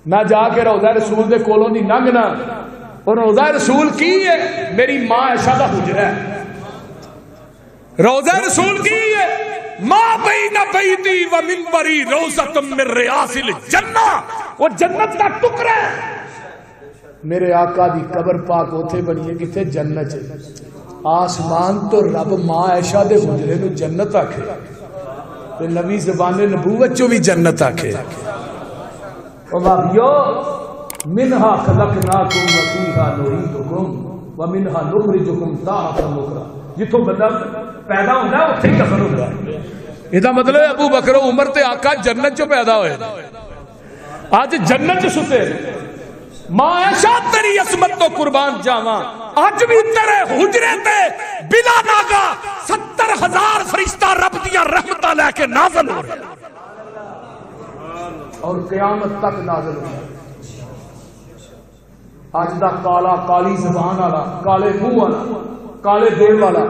نہ جا کے روضہ رسول دے کولوں دی لنگنا. اور روضہ رسول کی ہے؟ میری ماں عائشہ دا حجرہ ہے. روضہ رسول کی ہے؟ ماں بین بیتی و منبری روضۃ من ریاض الجنہ، وہ جنت کا ٹکڑا ہے. میرے آقا دی قبر پاک اوتھے بنی ہے کتے؟ جنت. آسمان تو رب ماں عائشہ دے حجرے نو جنت آکھے تے نبی زبان نبوت چو بھی جنت آکھے. او بھائیو منہا خلقناکم وفیہا نعیدکم ومنہا نخرجکم تارۃ اخری. جتوں بندہ پیدا ہوتا ہے اتنے ہی دفن ہوتا ہے. یہ مطلب ہے ابو بکر و عمر تے آقا جنت چو پیدا ہوئے، آج جنت چ ستے. ماں عائشہ تیری عصمت تو قربان جاواں، اج بھی تیرے حجرے تے بلا ناگا 70,000 فرشتہ رب دیاں رحمتاں لے کے نازل ہو رہے اور قیامت تک نازل ہو رہے. اج دا کالا کالی زبان والا، کالے منہ والا، کالے دل والا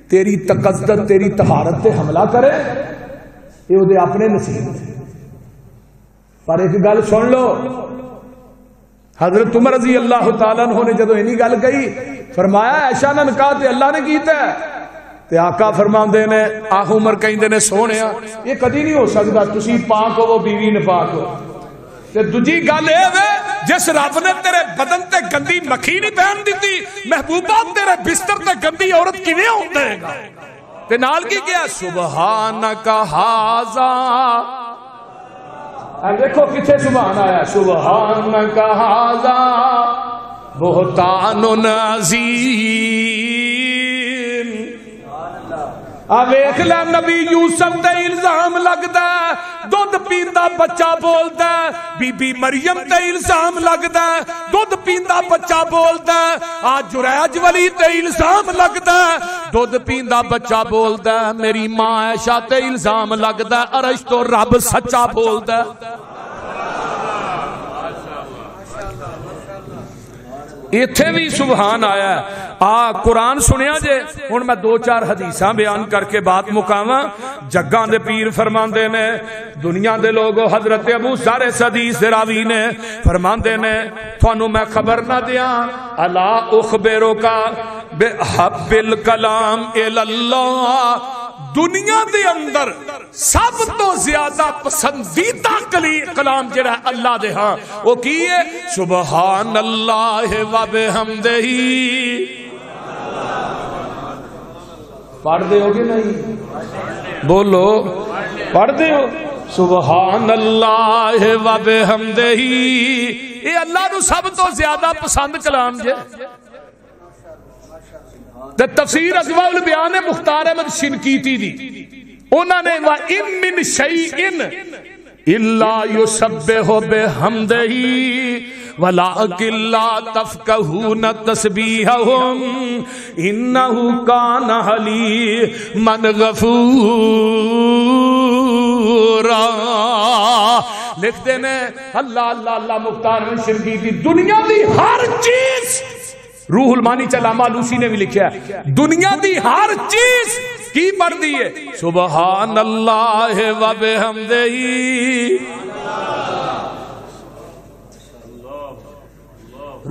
تیری تقدس تیری طہارت تے حملہ کرے، یہ وہ اپنے نصیب. پر ایک گل سن لو، حضرت عمر رضی اللہ تعالیٰ عنہ نے جدو اینی گل کہی، فرمایا عائشہ نے نکاح تے اللہ نے کیتا ہے. تے آقا فرماندے نے آہ عمر کہندے نے سونیا یہ کدی نہیں ہو سکتا، تسی پاک ہو وہ بیوی نپاک ہو. تے دوجی گل اے وے جس رب نے تیرے بدن تے گندی مکھی نہیں پہن دیتی، محبوبہ تیرے بستر تے گندی عورت کیویں ہون دے گا؟ تے نال کی کیا سبحانک ھذا. دیکھو کتنے سبحان آیا، سبحانک ھذا بہتان عظیم. ویکھ لے نبی یوسف تے الزام لگدا، دودھ پیندا بچہ بولدا. بی بی مریم تے الزام لگدا، دودھ پیندا بچہ بولدا. آ جریج ولی تے الزام لگدا، دودھ پیندا بچہ بولدا. میری ماں عائشہ تے الزام لگدا، عرش تو رب سچا بولدا. ایتھے بھی سبحان آیا. قرآن سنیا جے. ہن میں 2-4 حدیثاں بیان کر کے بات مکاواں. جگاں دے پیر فرماندے نے، دنیا دے لوگ حضرت ابو ذر حدیث راوی نے فرماندے نے تھانوں میں خبر نہ دیاں الا اخبرک بحب الکلام الی اللہ. دنیا دے اندر سب تو زیادہ پسندیدہ کلام جڑا اللہ دے ہاں وہ کی ہے؟ سبحان اللہ و بحمدہ. پڑھ دے ہو گے نہیں؟ بولو پڑھ دے ہو؟ سبحان اللہ و بحمدہ. یہ اللہ نو سب تو زیادہ پسند کلام جے. تفسیر اضواء البیان مختار احمد شنقیطی دی انہوں نے وَإِن مِّن شَيْءٍ إِلَّا يُسَبِّحُ بِحَمْدِهِ وَلَٰكِن لَّا تَفْقَهُونَ تَسْبِيحَهُمْ إِنَّهُ كَانَ حَلِيمًا غَفُورًا. لکھتے ہیں اللہ اللہ اللہ مختار احمد شنقیطی دنیا دی ہر چیز، روح المانی علامہ لوسی نے بھی لکھا ہے، دنیا دی ہر چیز کی پڑھ دی ہے سبحان اللہ و بحمدہ.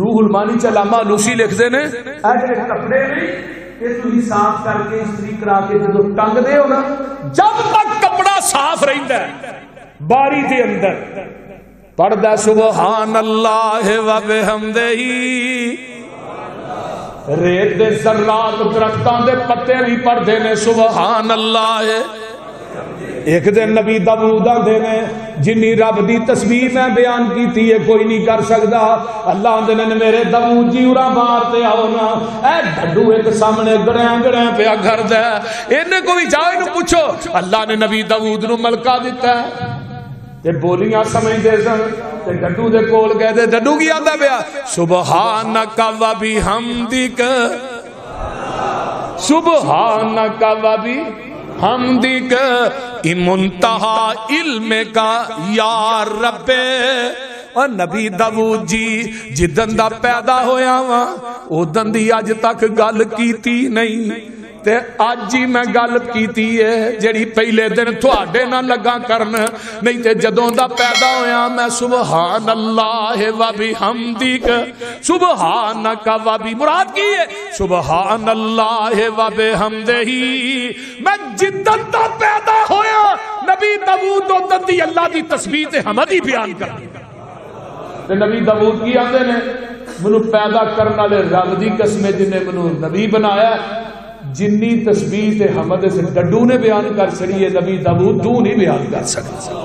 روح المانی علامہ لوسی لکھتے ہیں ایسے کپڑے نہیں یہ تھی صاف کر کے استری کرا کے جب ٹنگ دے ہو نا، جب تک کپڑا صاف رہتا ہے باری دے اندر پڑھدا سبحان اللہ و بحمدہ. ریت دے ذرات درختاں دے پتے بھی پڑھدے نے سبحان اللہ. ایک دن نبی داؤد آندے نے جنی رب دی تسبیح میں بیان کیتی ہے کوئی نہیں کر سکتا. اللہ آندے نے میرے داؤد جی اورا باہر تے آؤ نا. اے ڈڈو ایک سامنے گڑیاں گڑیاں پیا گھر دا اینے کو بھی جاؤ اینو پوچھو. اللہ نے نبی داؤد نو ملکہ دیتا ہے تے بولیاں سمجھ دے سن تے ڈڈو دے کول گئے تے ڈڈو کی آندا پیا سبحانک و بحمدک سبحانک و بحمدک منتہا علم کا یا رب. اور نبی داؤد جی جدن دا پیدا ہویا وا اودن دی اج تک گل کیتی نہیں. تے اج ہی میں گل کیتی ہے جڑی پہلے دن تواڈے نال لگا کرن، نہیں تے جدوں دا پیدا ہویا میں سبحان اللہ و بحمدک سبحانک و بی مراد کی ہے سبحان اللہ و بحمدہ، میں جدت دا پیدا ہویا نبی داؤد اودن دی اللہ دی تسبیح تے حمد ہی بیان کر تے نبی داؤد کی آندے نے منو پیدا کرنے والے رب دی قسم جن نے منو نبی بنایا، جنی تسبیح تے حمد سے ڈڈو نے بیان کر چھڑی ہے نبی داؤد تو نہیں بیان کر سکتا۔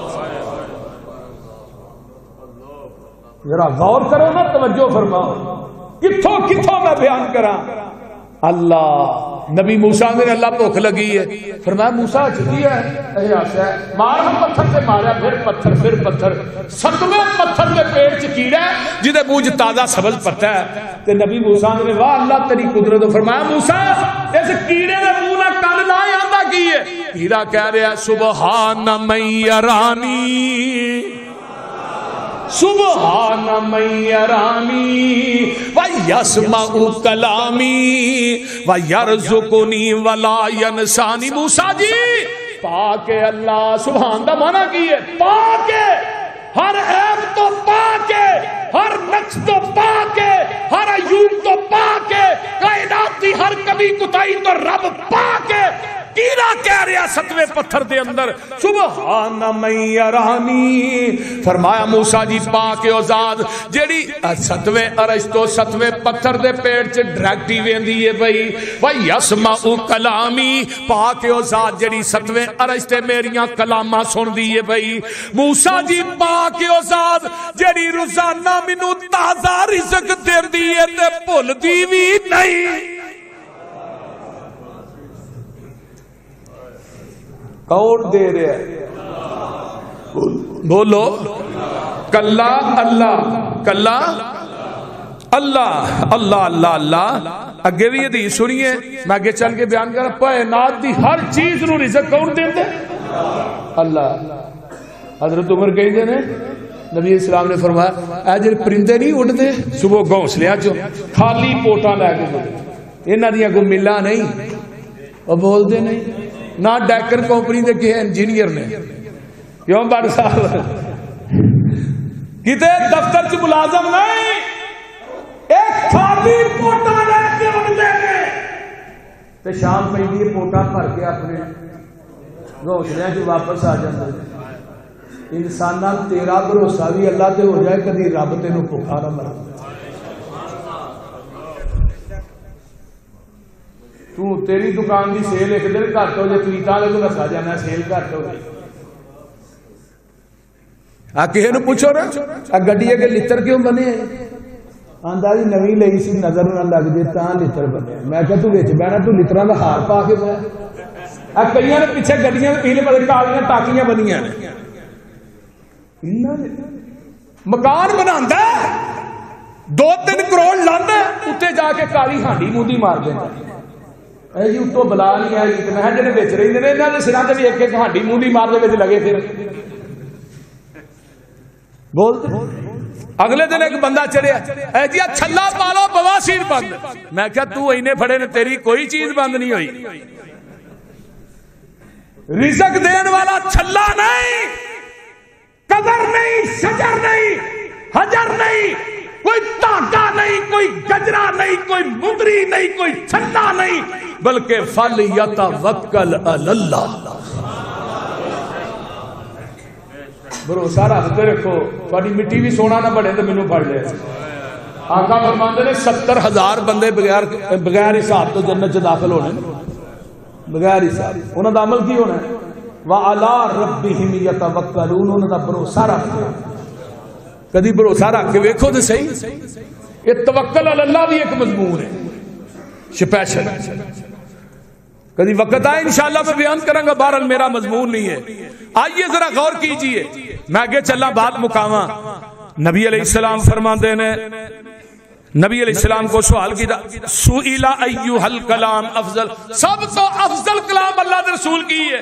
ذرا غور کرو نا، توجہ فرماؤ، کتھوں کتھوں میں بیان کراں۔ اللہ نبی موسیٰ نے اللہ بھوک لگی ہے، فرمایا موسیٰ چھٹی ہے اے آسا ہے، مارا پتھر سے مارا، پھر پتھر 7ویں پتھر کے پیٹ چ کیڑا ہے جدے منہ تازہ سبز پتا ہے، تے نبی موسیٰ نے واہ اللہ تیری قدرت، فرمایا موسیٰ اس کیڑے دے منہ نہ کن لا آندا کی ہے؟ کیڑا کہہ رہا ہے سبحان من یرانی سبحان من یرانی ویسمع کلامی ویرزقنی ولا ینسانی۔ موسیٰ جی پاک اللہ، سبحان دا معنی کی ہے پاک ہے، ہر عیب تو پاک ہے، ہر نقص تو پاک ہے، ہر عیوب تو پاک ہے، کائنات کی ہر کمی کوتاہی تو رب پاک ہے۔ کیڑا کہہ رہا 7ویں پتھر دے اندر سبحان من یرانی، فرمایا موسیٰ جی پاک او ذات جیڑی 7ویں عرش تو 7ویں پتھر دے پیٹ چ ڈائریکٹی ویندی ہے بھئی ویسمع کلامی، پاک او ذات جیڑی 7ویں عرش تے میریاں کلاماں سندی ہے بھئی موسیٰ جی پاک او ذات جیڑی روزانہ مینوں تازہ رزق دیندی ہے تے بھلدی وی نہیں۔ کون دے رہا ہے؟ بولو کلا اللہ، کلا اللہ، اللہ اللہ اللہ۔ اگے بھی حدیث سنیے، میں اگے چل کے بیان کر کائنات دی ہر چیز نو رزق کون دیندے؟ اللہ۔ حضرت عمر کہندے نے نبی اسلام نے فرمایا اے جڑے پرندے نہیں اڑدے صبح گھونسلیاں چوں خالی پوٹاں لے کے اڑدے، انہاں دیاں کوئی ملاں نہیں، او بولدے نہیں، نہ ڈیکر کمپنی دے کہ انجینئر نے، کیوں بڑھ صاحب کتے دفتر چ ملازم نہیں، ایک خالی پوٹا لے کے اڑدے نے تے شام پیندی ہے پوٹا بھر کے اپنے گھونسلیاں چ واپس آ جاندے۔ انساناں تیرا بھروسہ بھی اللہ تے ہو جائے کدی رب تینوں بھوکا نہ مرے۔ تو تیری دکان دی سیل ایک دن گھٹ ہو جائے تویتا والے کو نسا جانا سیل گھٹ ہو گئی، کسی نے پوچھو نا گڈی کے لتر کیوں بنے؟ آندا جی نویں لئی سی نظر نہ لگ جائے تاں لتر بنے۔ میں کہ تو وچ بہنا تو لتراں دا ہار پا کے پایا، کئی نے پیچھے گڈیاں پیلے پتے کالیاں ٹاکیاں بنیاں نے، مکان بناندا 2-3 کروڑ لاندا اتنے جا کے کالی ہانڈی موندی مار دیندا اے جی اتوں بلا نہیں آئی تے میں جڑے وچ رہندے نے انہاں دے سراں تے بھی ایک ایک ہانڈی موندی مار دے وچ لگے پھر بولتے۔ اگلے دن ایک بندہ چڑھیا اے جی چھلا پا لو بواسیر بند، میں کہا تو اینے پھڑے نے تیری کوئی چیز بند نہیں ہوئی، رزق دین والا چھلا نہیں، قبر نہیں، شجر نہیں، حجر نہیں، کوئی تاکہ نہیں، کوئی گجرا نہیں، کوئی مدری نہیں، کوئی چھلا نہیں، بلکہ فَلْيَتَوَكَّلْ عَلَى اللَّهِ۔ بھروسہ رکھتے رکھو، تھوڑی مٹی بھی سونا نہ بڑھے تو مینوں پڑھ لے۔ آقا فرماندے نے 70,000 بندے بغیر حساب تو جنت چ داخل ہونے، بغیر حساب۔ انہاں دا عمل کی ہونا ہے؟ وَعَلَىٰ رَبِّهِمْ يَتَوَكَّلُونَ، انہاں دا بھروسہ رکھتے۔ کدی بھروسہ رکھ کے ویکھو تو صحیح، یہ توکل علی اللہ بھی ایک مضمون ہے سپیشل، کدی وقت آئے انشاءاللہ میں بیان کروں گا، بہرحال میرا مضمون نہیں ہے۔ آئیے ذرا غور کیجئے، میں آگے چلا بات مقامہ۔ نبی علیہ السلام فرماتے ہیں، نبی علیہ السلام کو سوال کیا سئل ایھا الکلام افضل، سب تو افضل کلام اللہ کے رسول کی ہے؟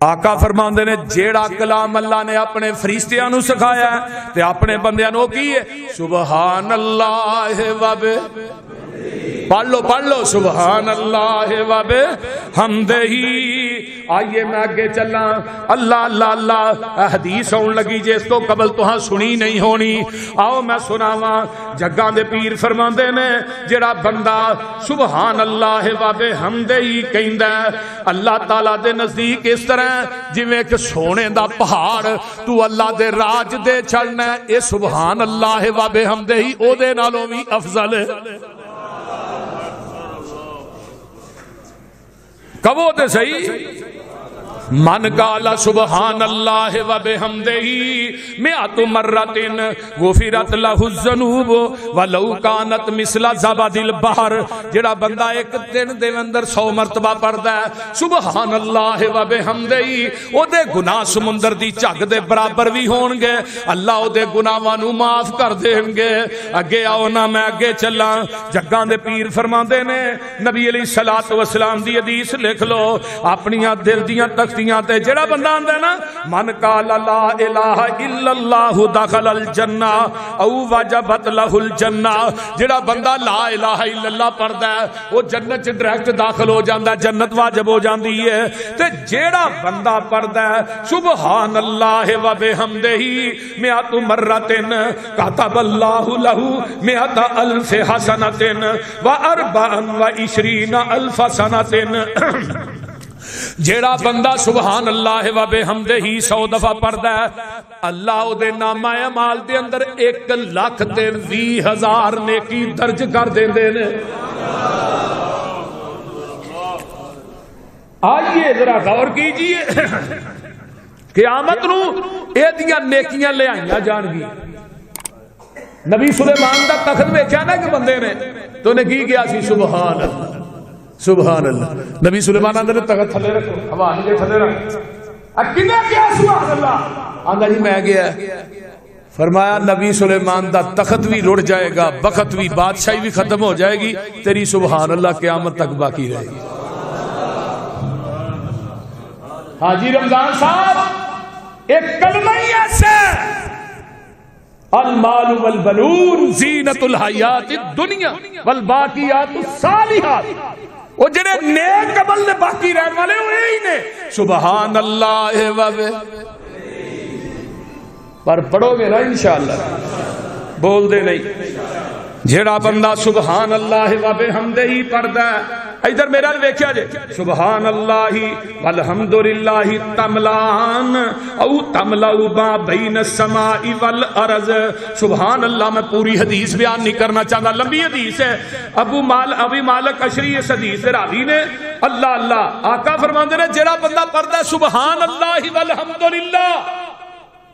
آقا فرماندے نے جیڑا کلام اللہ نے اپنے فرشتیاں نو سکھایا ہے تے اپنے بندیاں نو کی ہے سبحان اللہ و پڑھ لو سبحان اللہ و بحمدہ. آئیے میں آگے چلا. اللہ اللہ اللہ حدیث آن لگی جس تو قبل تو سنی نہیں ہونی. آؤ میں سناواں. جگاں دے پیر فرماندے نے جڑا بندہ سبحان اللہ و بحمدہ کہندا ہے اللہ تعالی دے نزدیک اس طرح جویں کہ سونے دا پہاڑ تو اللہ دے راج دے چڑھنا ہے. اے سبحان اللہ و بحمدہ او دے نالوں بھی افضل ہے. کہو تے صحیح. من قال سبحان اللہ و بحمدہ مئۃ مرۃ غفرت لہ الذنوب ولو کانت مثل زبد البحر. جڑا بندہ ایک دن دے اندر 100 مرتبہ پڑھدا ہے سبحان اللہ و بحمدہ او دے گناہ سمندر دی جھگ دے برابر بھی ہون گے. اللہ او دے گناہاں نو معاف کر دین گے. اگے آؤ نا میں اگے چلاں. جگاں دے پیر فرماندے نے نبی علیہ الصلوۃ والسلام دی حدیث لکھ لو اپنی دل دیاں تخت تے جڑا بندہ آندا ہے نا من قال لا الہ الا اللہ دخل الجنہ او وجبت لہ الجنہ. جڑا بندہ لا الہ الا اللہ پڑھدا ہے وہ جنت چ ڈائریکٹ داخل ہو جاندا ہے, جنت واجب ہو جاندی ہے. تے جڑا بندہ پڑھدا ہے سبحان اللہ و بحمدہ مئۃ مرۃ کتب اللہ لہ مئۃ الف حسنۃ و 24 الف سنۃ. جیڑا بندہ سبحان اللہ و بحمدہ 100 دفعہ پڑھدا ہے اللہ او دے نامہ اعمال دے اندر 1,20,000 نیکی درج کر دیندے نے. آئیے ذرا غور کیجئے قیامت نو اے دیاں نیکیاں لے آئیاں جان گی. نبی سلیمان دا تخت ویکھیا نا کہ بندے نے تو نے کی کیا سی سبحان اللہ سبحان اللہ. نبی سلیمان نے تخت تھلے رکھو ہوا نہیں تھلے رکھ کنے کیا سبحان اللہ آندا جی میں گیا. فرمایا نبی سلیمان دا تخت بھی رڑ جائے گا, بخت بھی, بادشاہی بھی ختم ہو جائے گی, تیری سبحان اللہ قیامت تک باقی رہے گی. حاجی رمضان صاحب ایک کلمہ ہی ایسا المال والبنون زینت الحیات الدنیا والباقیات الصالحات. وہ جڑے نیک عمل نے باقی رہن والے وہی نے سبحان اللہ و پر پڑھو گے نا انشاءاللہ بول دے نہیں. جڑا بندہ سبحان اللہ و بحمدہ پڑھدا ہے ادھر میرا ویکھیا جے سبحان اللہ والحمدللہ تملان او تملا ما بین السماء والارض. سبحان اللہ میں پوری حدیث بیان نہیں کرنا چاہتا, لمبی حدیث ہے. ابو مالک اشری اس حدیث راوی نے اللہ اللہ آقا فرماندے نے جڑا بندہ پڑھدا ہے سبحان اللہ والحمدللہ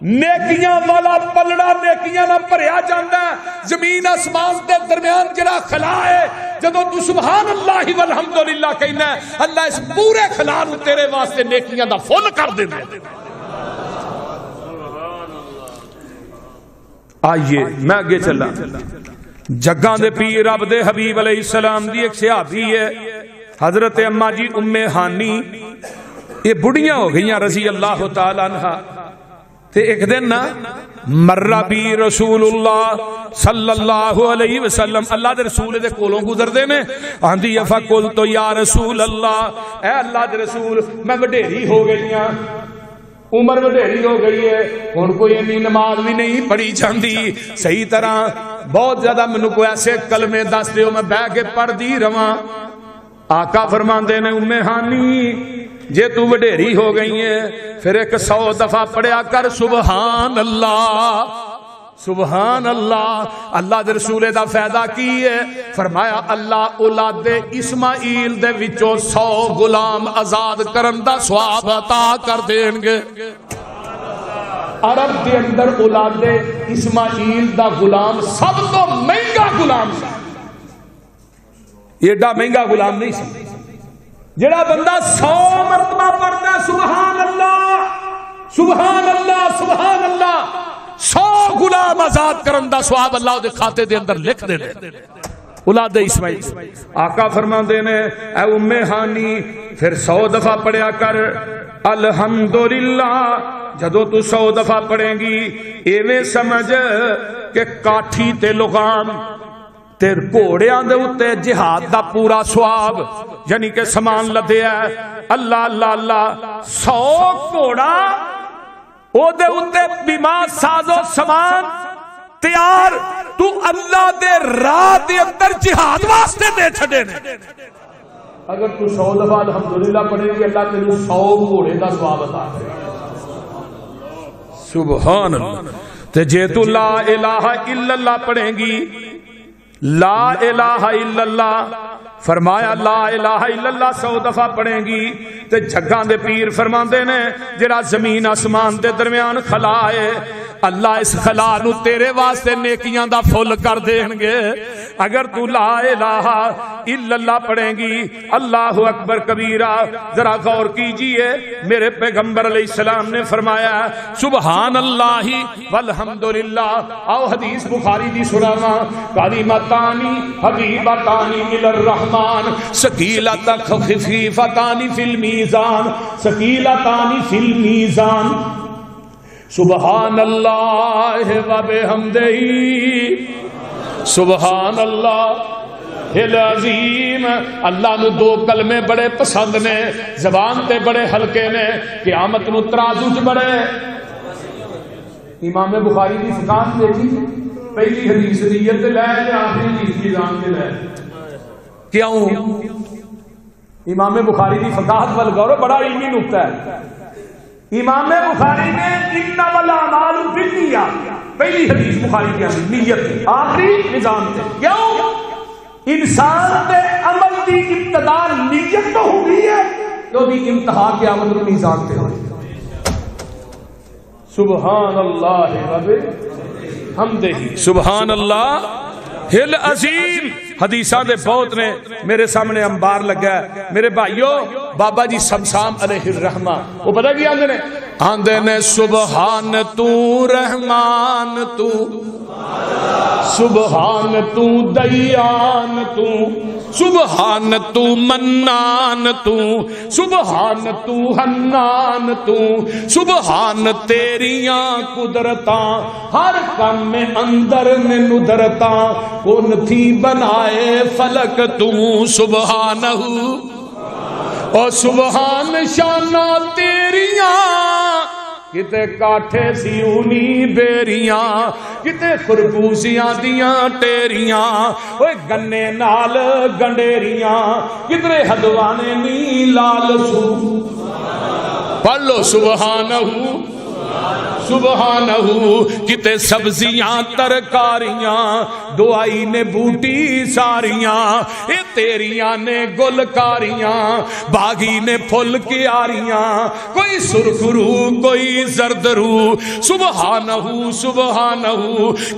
نیکیاں والا پلڑا نیکیاں نہ بھریا جاندا ہے. زمین آسمان دے درمیان جڑا خلا ہے جدوں تو سبحان اللہ والحمدللہ کہنا ہے اللہ اس پورے خلا نو تیرے واسطے نیکیاں دا فل کر دیندا ہے. آئیے میں آگے چلا. جگاں دے پیر رب دے حبیب علیہ السلام دی ایک صحابی ہے حضرت اما جی ام ہانی. یہ بڑھیاں ہو گئیاں رضی اللہ تعالی عنہا. تے ایک دن نا مرہ بی رسول اللہ صلی اللہ علیہ وسلم اللہ دے رسول دے کولوں گزر دے نے آندھی فقلت یا رسول اللہ اے اللہ دے رسول میں وڈیری ہو گئی ہاں, عمر وڈیری ہو گئی ہے, ہن کوئی انی نماز بھی نہیں پڑھی جاندی صحیح طرح, بہت زیادہ مینوں کوئی ایسے کلمے دس دیو میں بیٹھ کے پڑھ دی رواں. آقا فرماندے نے ام ہانی جے تو وڈیری ہو گئی ہے پھر 100 دفعہ پڑھیا کر سبحان اللہ سبحان اللہ. اللہ دے رسول دا فائدہ کی ہے فرمایا اللہ اولاد اسماعیل دے وچوں 100 غلام آزاد کرن دا ثواب عطا کر دین گے. عرب دے اندر اولاد اسماعیل دا غلام سب تو مہنگا غلام سی, ایڈا مہنگا غلام نہیں سی. جڑا بندہ 100 مرتبہ پڑھتا ہے سبحان اللہ سبحان اللہ سبحان اللہ 100 غلام آزاد کرن دا ثواب اللہ دے کھاتے دے اندر لکھ دے اولاد اسماعیل. آقا فرماندے نے اے ام ہانی پھر 100 دفعہ پڑھیا کر الحمدللہ. جدو تو 100 دفعہ پڑھیں گی ایویں سمجھ کہ کاٹھی تے لغام تے گھوڑیاں دے اتے جہاد دا پورا سواب یعنی کہ سامان لدیا ہے اللہ اللہ اللہ 100 گھوڑا او دے اتے بیما سازو سامان تیار تو اللہ دے راہ دے اندر جہاد واسطے دے چھڑے نے اگر تو 100 دفعہ الحمدللہ پڑھے گی اللہ تیرے 100 گھوڑے دا ثواب عطا کرے سبحان اللہ تے جے تو لا الہ الا اللہ پڑھیں گی لا الہ الا اللہ فرمایا لا الہ الا اللہ 100 دفعہ پڑھیں گی تے جھگاں دے پیر فرماندے نے جڑا زمین آسمان دے درمیان خلا ہے اللہ اس خلا نو تیرے واسطے نیکیاں دا فل کر دیں گے اگر تو لا الہ الا اللہ پڑھیں گی اللہ اکبر کبیرہ ذرا غور کیجئے میرے پیغمبر علیہ السلام نے فرمایا سبحان اللہ والحمدللہ او حدیث بخاری دی سنانا کلمتانی حبیبتانی الی الرحمن ثقیلتان خفیفتان فی المیزان ثقیلتان فی المیزان سبحان اللہ و بحمدہ سبحان اللہ العظیم اللہ نو 2 کلمے بڑے پسند نے زبان تے بڑے ہلکے نے قیامت نو ترازو چ بڑے امام بخاری دی فقاہت دیکھی پہلی حدیث نیت لے تے آخری حدیث کی جان تے لے کیوں امام بخاری دی فقاہت ول غور بڑا علمی نقطہ ہے امام بخاری نے انما الاعمال بالنیات پہلی حدیث بخاری کی نیت آخری نظام تے کیوں انسان دے عمل دی ابتدا نیت تو ہوئی ہے تو دی انتہا قیامت کے میزان تے ہوئی سبحان اللہ رب حمدہ سبحان اللہ العظیم حدیثاں دے بہت نے میرے سامنے انبار لگا ہے میرے بھائیو بابا جی سمسام علیہ الرحمہ وہ پتہ کیا آندے نے سبحان تو رحمان تو سبحان تو دیان تو سبحان تو منان تو سبحان تو حنان تو سبحان تیریاں قدرتاں ہر کام میں اندر میں ندرتاں کون تھی بنائے فلک تو سبحانہ اور سبحان شانہ تیریاں کتے کاٹھے سیونی بیریاں کتے خربوزیاں دیاں ٹیریاں اوے گنے نال گنڈیریاں کتنے ہدوانے نی لال سو پڑھ لو سبحانہ سبحانہ کتے سبزیاں ترکاریاں دعائی نے بوٹی ساریاں اے تیریاں نے گلکاریاں باغی نے پھل کیاریاں کوئی سرخ رو کوئی زرد رو سبحانہ سبحانہ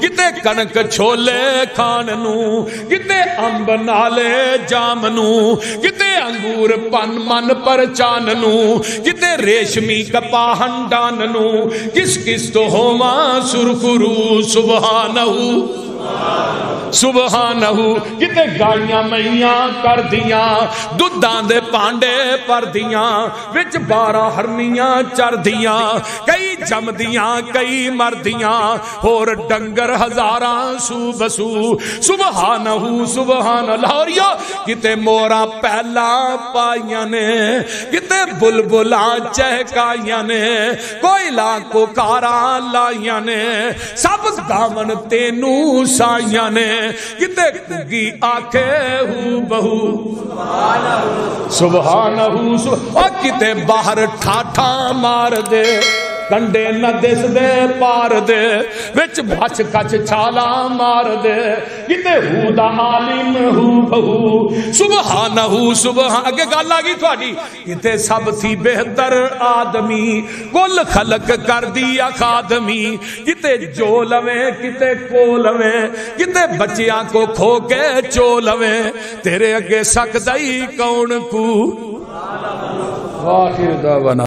کتے کنک چھولے کھاننو کتے امب نالے جامنو کتے انگور پن من پر چاننو کتے ریشمی کپاہن ڈاننو کس کس تو ہوما سرخرو سبحانہ سبحانہ کتے گائیاں میاں کر دیاں دودھاں دے پانڈے پر دیاں وچ 12 ہرنیاں چر دیاں کئی جم دیاں کئی مر دیاں اور ڈنگر ہزاراں سو بسو سبحانہ سبحان اللہ اور یا کتے مورا پہلا پائیاں نے کتے بلبلاں چہکائیاں نے کوئی لاکھوں کاراں لائیاں نے سب دامن تینو سائیاں نے کتے کگی آنکھیں ہو بہو سبحانہ اور کتے باہر ٹھاٹھا مار دے کنڈے نہ دس دے پار دے وچ بچ کچ چھالا مار دے کتے ہو دا عالم ہو بہو سبحانہ سبحان اگے گل آ گئی تھوڑی کتے سب تھی بہتر آدمی کل خلق کر دیا خادمی کتے جو لویں کتے کو لویں کتے بچیاں کو کھو کے چو لویں تیرے اگے سکدائی کون کو واخر دعوانا